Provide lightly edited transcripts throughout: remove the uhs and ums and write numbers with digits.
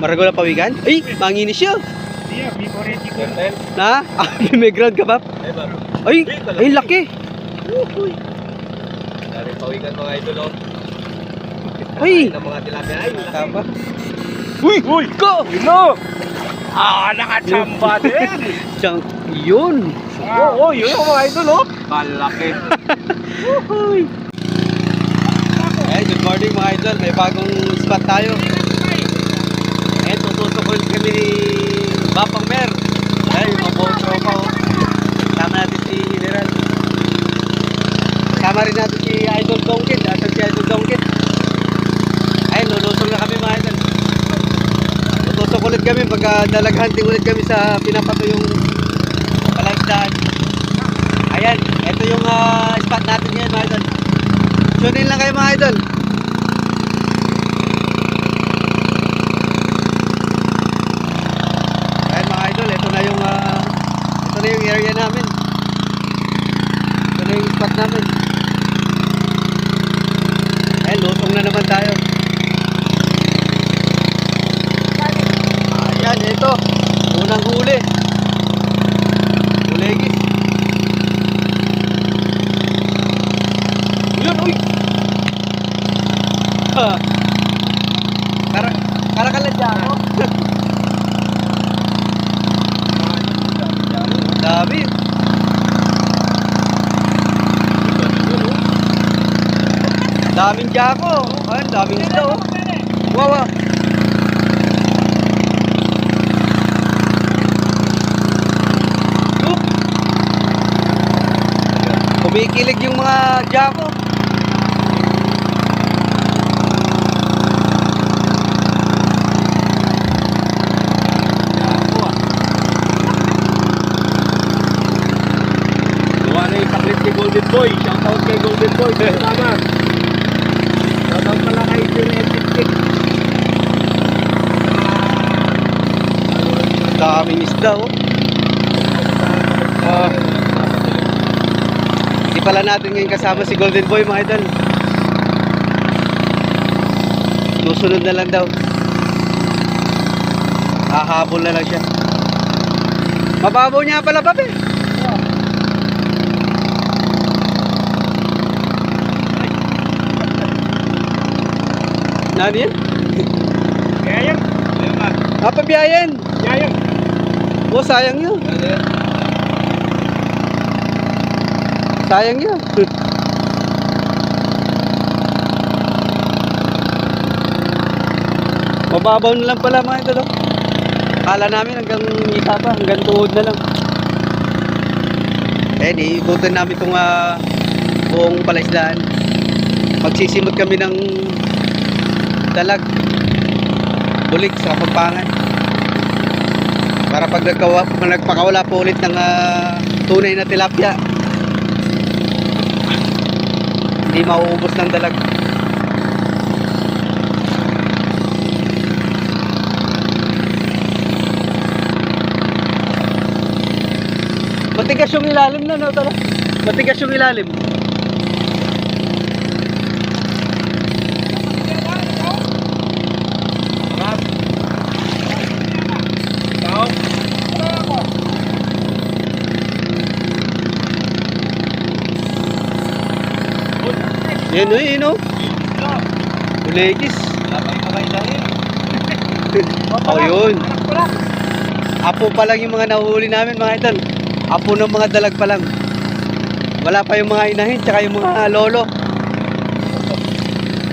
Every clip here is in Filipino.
Marago na pawikan? Ay, manginis siya. Iya, Bicoretti ko. Na? May ground ka ba? Ay, ay laki. Dari pawikan mga idol, oh. Ay, Ng mga tilapia. Ay, laki. tama. Uy, uy, ko. Ino! Nakachamba din! Siyang, yun. Oo, yun ang mga idol, oh. Malaki. Uy. Ay, good morning mga idol. May bagong spot tayo. Eh, tutusok ulit kami ni Bapang Mer. Ay, mabuong tropa, oh. Sama natin si General. Sama rin natin si Idol Dongkit. Asan si Idol Dongkit? Ay, lulusong na kami mga idol. Tutusok ulit kami pagka dalag-hunting ulit kami sa pinapato yung palaisdaan. Ayan, ito yung spot natin ngayon mga idol. Tune in lang kayo mga idol. Ayan mga idol, ito na yung area namin. Ito na yung spot namin. Ayan, lusong na naman tayo. Ayan, ito. Unang huli. Hulegis. Yun, uy! Karakalan dyan, no? Dami. Daming jako. Ayan, daming isda, oh. Wawa. Kumikilig yung mga jako. Gawa na yung paklit ni Golden Boy. Shoutout kay Golden Boy. Tama. Shoutout pala kay Genetic. Daming isda, oh. Hindi pala natin ngayon kasama si Golden Boy mga idol. Susunod na lang daw. Hahabol na lang siya. Mababaw niya pala ba, be? Nani yan? Kaya yan. Pabiyayan. Kaya yan. Oh, sayang yun. Sayang yun. Mababaw na lang pala mga idol, oh. Kala namin hanggang isa pa, hanggang tuhod na lang. Eh, iikutin namin itong buong palaisdaan. Magsisimot kami ng dalag, bulik sa Kapampangan. Para pag nagpakawala po ulit ng tunay na tilapia, hindi mauubos ng dalag. Matigas yung ilalim na, no? Tara. Matigas yung ilalim. Yan o, yun o. Hulegis. Oh, yun. Apo pa lang yung mga nahuhuli namin mga idol. Apo ng mga dalag pa lang. Wala pa yung mga inahin tsaka yung mga lolo.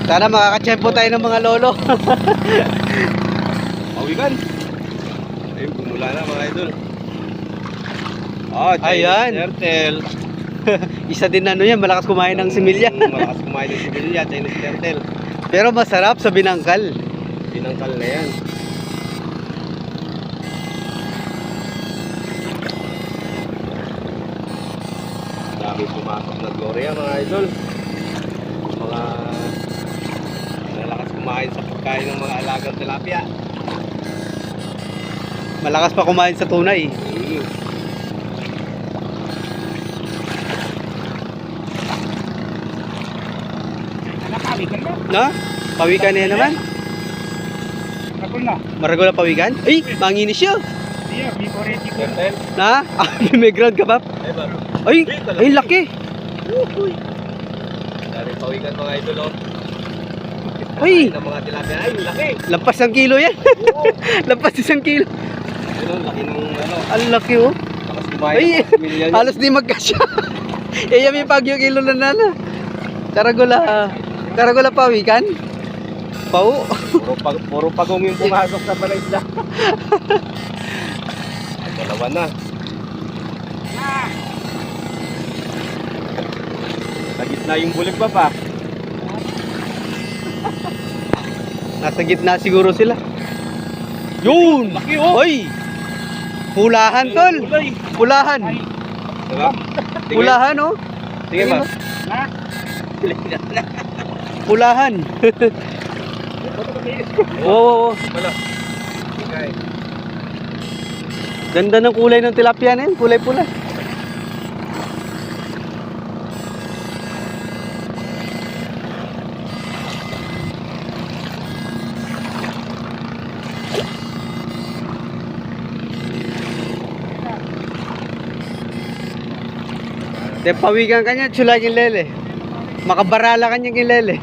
Sana makakatsyempo tayo ng mga lolo. Pawikan. Ayun, bumula na mga idol. Oh, Ayan. Turtle. Isa din ano yan, malakas kumain ng similya. Malakas kumain ng similya, Chinese turtle. Pero masarap sa binangkal. Binangkal na yan. Dami pumasok na Gloria mga idol. Mga malakas kumain sa pagkain ng mga alagang tilapia. Malakas pa kumain sa tunay. Pawikan mo. Na? Pawikan na yan naman. Maragula. Maragula pawikan? Ay, manginis siya. Iya, favorite ko. Gantel. Na? May ground ka, Pap? Ay, baro. Ay, ay, laki. Uy. Dari pawikan mga idol, oh. Ay, Ng mga tilapia. Ay, laki. lampas ng kilo yan. Oo. Lampas isang kilo. Ayun, laki ng ano. Ang laki, oh. Lakas kumain Ay, ng pamilya niya. halos di magkasya. Eh, yung pagyo kilo na nana. Karagula. Karagula pawikan? Pau. Puro pagong yung pumasok sa palaisda. Dalawa na. Sa gitna yung bulig pa. Nasa gitna siguro sila. Yun! Laki, oh. Oy! Pulahan, tol! Kulay. Pulahan! Diba? Tingin. Pulahan, oh! Tingin ba? Ha? Pulahan! Oo, oo, oo. Wala. Okay. Ganda ng kulay ng tilapia na yun. Kulay pula. De pawigan kanya, chula yung lele. Makabarala kanya yung lele.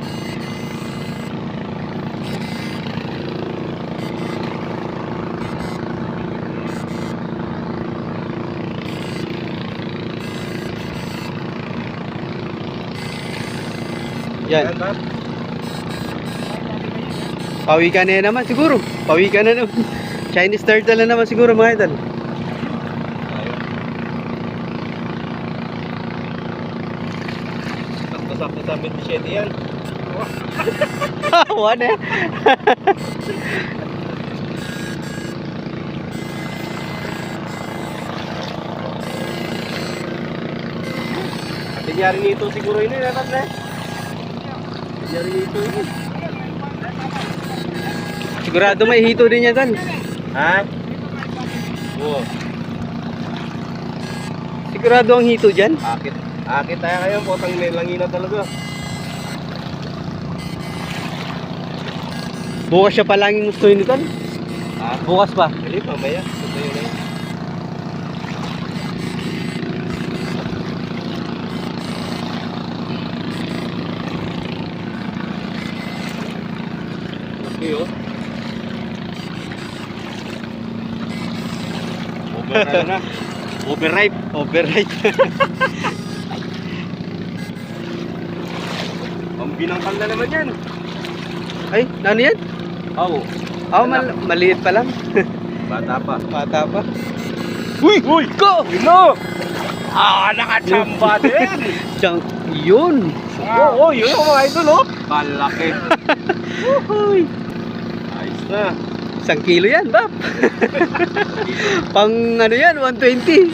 Yan. Ba? Pawikan na yan naman siguro. Pawikan na naman. Chinese turtle na naman siguro mga idol. Sakto-sakto sa 27 yan. One eh. Tinyari nito siguro yun eh. Tinyari nito yun. Sigurado may hito din yan tol. Ha? Oo. Sigurado ang hito dyan. Akit tayo kayo. Potang nilangina talaga. Bukas siya palanging gusto yun tol. Ha? Bukas pa. Hindi, mamaya. Ito yun eh. Okay, oh. Over na. Overripe. Overripe. Ang binangkal na naman yan. Ay, ano yan? Oo. Oh, maliit pa lang. Bata pa. Bata pa. Uy! Uy! Go! Yun, nakachamba din. Diyang, yun. Oo, yun ang mga idol, oh. Malaki. Uy. Ayos na. 1 kilo yan, Bap. Pang ano yan, 120.